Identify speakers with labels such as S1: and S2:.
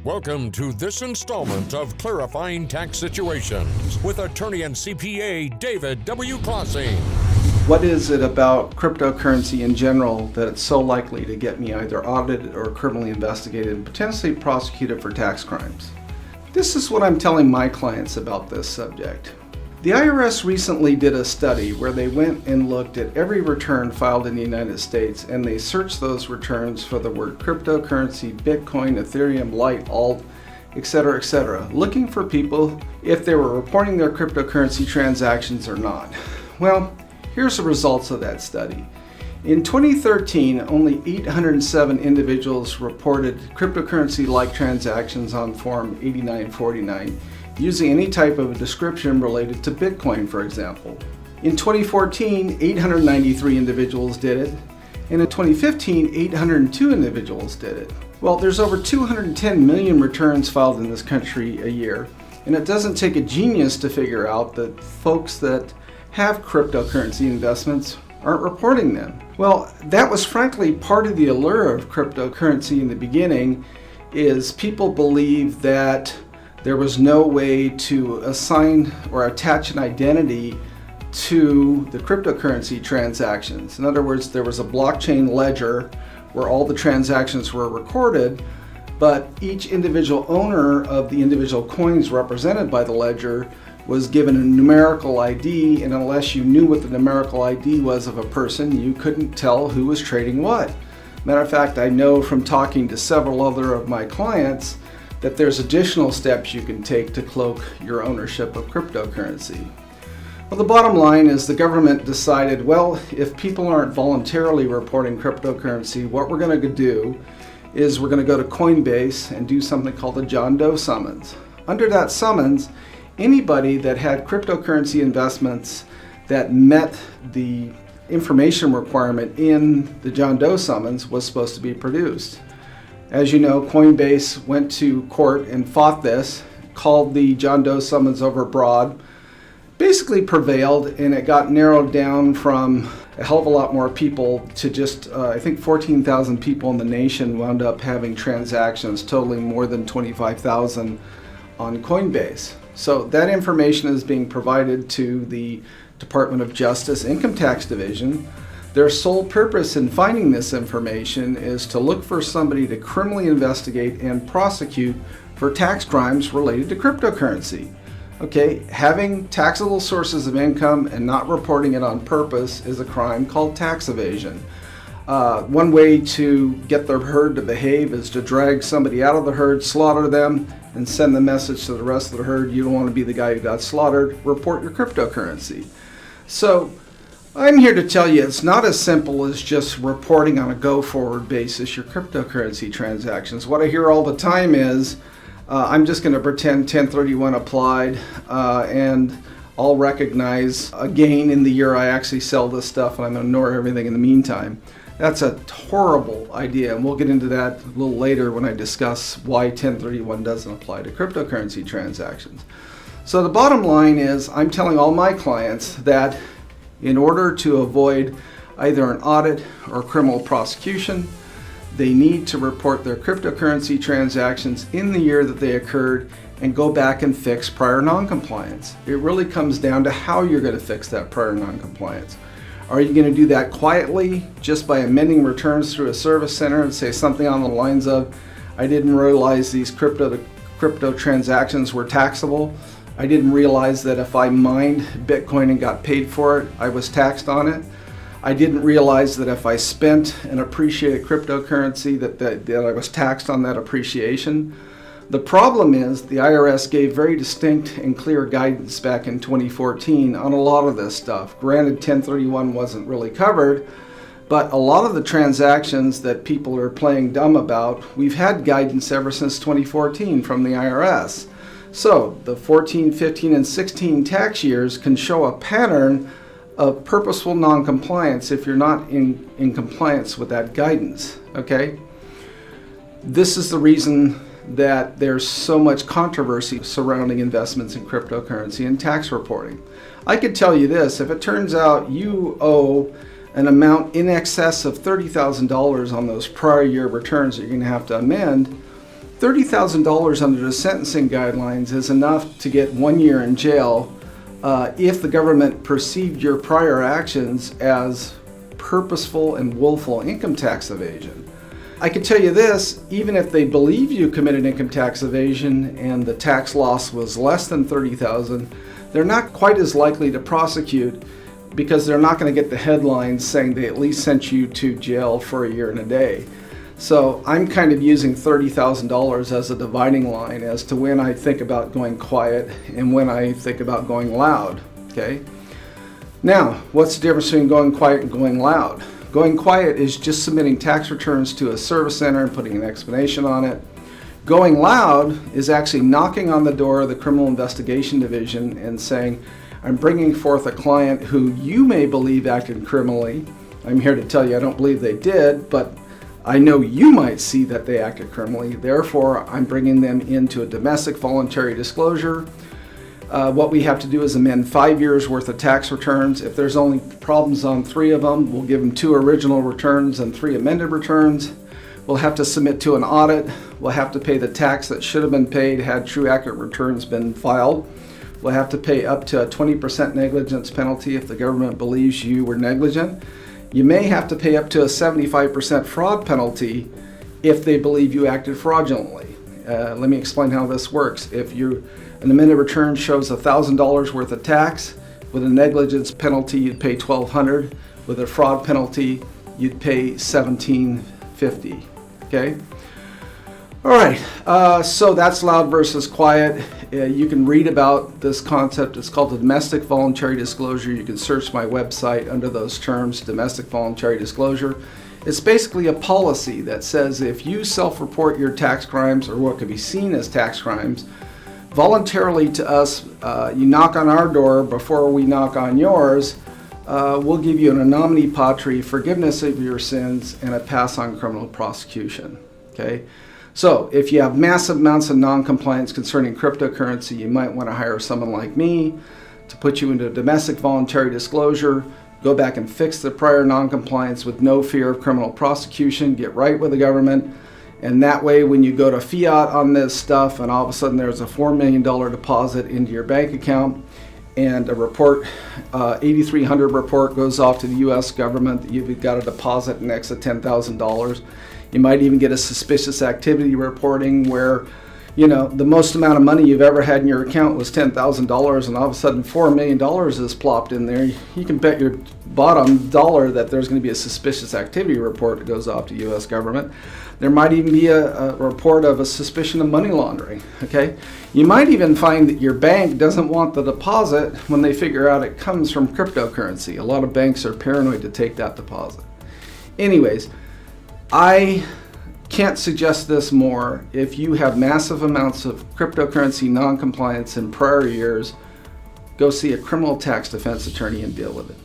S1: Welcome to this installment of Clarifying Tax Situations with attorney and CPA David W. Klossing.
S2: What is it about cryptocurrency in general that it's so likely to get me either audited or criminally investigated and potentially prosecuted for tax crimes? This is what I'm telling my clients about this subject. The IRS recently did a study where they went and looked at every return filed in the United States, and they searched those returns for the word cryptocurrency, Bitcoin, Ethereum, Lite, Alt, etc., looking for people if they were reporting their cryptocurrency transactions or not. Well, here's the results of that study. In 2013, only 807 individuals reported cryptocurrency-like transactions on Form 8949, using any type of a description related to Bitcoin, for example. In 2014, 893 individuals did it, and in 2015, 802 individuals did it. Well, there's over 210 million returns filed in this country a year, and it doesn't take a genius to figure out that folks that have cryptocurrency investments aren't reporting them. Well, that was frankly part of the allure of cryptocurrency in the beginning, is people believe that there was no way to assign or attach an identity to the cryptocurrency transactions. In other words, there was a blockchain ledger where all the transactions were recorded, but each individual owner of the individual coins represented by the ledger was given a numerical ID, and unless you knew what the numerical ID was of a person, you couldn't tell who was trading what. Matter of fact, I know from talking to several other of my clients that there's additional steps you can take to cloak your ownership of cryptocurrency. Well, the bottom line is the government decided, well, if people aren't voluntarily reporting cryptocurrency, what we're going to do is we're going to go to Coinbase and do something called a John Doe summons. Under that summons, anybody that had cryptocurrency investments that met the information requirement in the John Doe summons was supposed to be produced. As you know, Coinbase went to court and fought this, called the John Doe summons overbroad, basically prevailed, and it got narrowed down from a hell of a lot more people to just, I think 14,000 people in the nation wound up having transactions totaling more than 25,000 on Coinbase. So that information is being provided to the Department of Justice Income Tax Division. Their sole purpose in finding this information is to look for somebody to criminally investigate and prosecute for tax crimes related to cryptocurrency. Okay, having taxable sources of income and not reporting it on purpose is a crime called tax evasion. One way to get the herd to behave is to drag somebody out of the herd, slaughter them, and send the message to the rest of the herd, you don't want to be the guy who got slaughtered, report your cryptocurrency. So I'm here to tell you it's not as simple as just reporting on a go-forward basis your cryptocurrency transactions. What I hear all the time is, I'm just going to pretend 1031 applied and I'll recognize a gain in the year I actually sell this stuff, and I'm going to ignore everything in the meantime. That's a horrible idea, and we'll get into that a little later when I discuss why 1031 doesn't apply to cryptocurrency transactions. So the bottom line is, I'm telling all my clients that in order to avoid either an audit or criminal prosecution, they need to report their cryptocurrency transactions in the year that they occurred and go back and fix prior noncompliance. It really comes down to how you're going to fix that prior noncompliance. Are you going to do that quietly, just by amending returns through a service center and say something on the lines of, I didn't realize these crypto transactions were taxable. I didn't realize that if I mined Bitcoin and got paid for it, I was taxed on it. I didn't realize that if I spent an appreciated cryptocurrency that I was taxed on that appreciation. The problem is the IRS gave very distinct and clear guidance back in 2014 on a lot of this stuff. Granted, 1031 wasn't really covered, but a lot of the transactions that people are playing dumb about, we've had guidance ever since 2014 from the IRS. So the 14, 15, and 16 tax years can show a pattern of purposeful noncompliance if you're not in compliance with that guidance, okay? This is the reason that there's so much controversy surrounding investments in cryptocurrency and tax reporting. I could tell you this, if it turns out you owe an amount in excess of $30,000 on those prior year returns that you're going to have to amend, $30,000 under the sentencing guidelines is enough to get 1 year in jail if the government perceived your prior actions as purposeful and willful income tax evasion. I can tell you this, even if they believe you committed income tax evasion and the tax loss was less than $30,000, they're not quite as likely to prosecute because they're not going to get the headlines saying they at least sent you to jail for a year and a day. So I'm kind of using $30,000 as a dividing line as to when I think about going quiet and when I think about going loud, okay? Now, what's the difference between going quiet and going loud? Going quiet is just submitting tax returns to a service center and putting an explanation on it. Going loud is actually knocking on the door of the Criminal Investigation Division and saying, I'm bringing forth a client who you may believe acted criminally. I'm here to tell you I don't believe they did, but I know you might see that they acted criminally. Therefore, I'm bringing them into a domestic voluntary disclosure. What we have to do is amend 5 years worth of tax returns. If there's only problems on 3 of them, we'll give them 2 original returns and 3 amended returns. We'll have to submit to an audit. We'll have to pay the tax that should have been paid had true accurate returns been filed. We'll have to pay up to a 20% negligence penalty if the government believes you were negligent. You may have to pay up to a 75% fraud penalty if they believe you acted fraudulently. Let me explain how this works. If an amended return shows $1,000 worth of tax, with a negligence penalty you'd pay $1,200. With a fraud penalty you'd pay $1,750. Okay? All right, so that's loud versus quiet. You can read about this concept. It's called the domestic voluntary disclosure. You can search my website under those terms, domestic voluntary disclosure. It's basically a policy that says if you self-report your tax crimes or what could be seen as tax crimes voluntarily to us, you knock on our door before we knock on yours, we'll give you an annomini patri, forgiveness of your sins, and a pass on criminal prosecution. Okay? So if you have massive amounts of non-compliance concerning cryptocurrency, you might want to hire someone like me to put you into a domestic voluntary disclosure, go back and fix the prior non-compliance with no fear of criminal prosecution, get right with the government, and that way when you go to fiat on this stuff and all of a sudden there's a $4 million deposit into your bank account and a report, 8300 report goes off to the US government that you've got a deposit in excess of $10,000. You might even get a suspicious activity reporting where, you know, the most amount of money you've ever had in your account was $10,000 and all of a sudden $4 million is plopped in there. You can bet your bottom dollar that there's going to be a suspicious activity report that goes off to US government. There might even be a report of a suspicion of money laundering, okay? You might even find that your bank doesn't want the deposit when they figure out it comes from cryptocurrency. A lot of banks are paranoid to take that deposit. Anyways, I can't suggest this more. If you have massive amounts of cryptocurrency non-compliance in prior years, go see a criminal tax defense attorney and deal with it.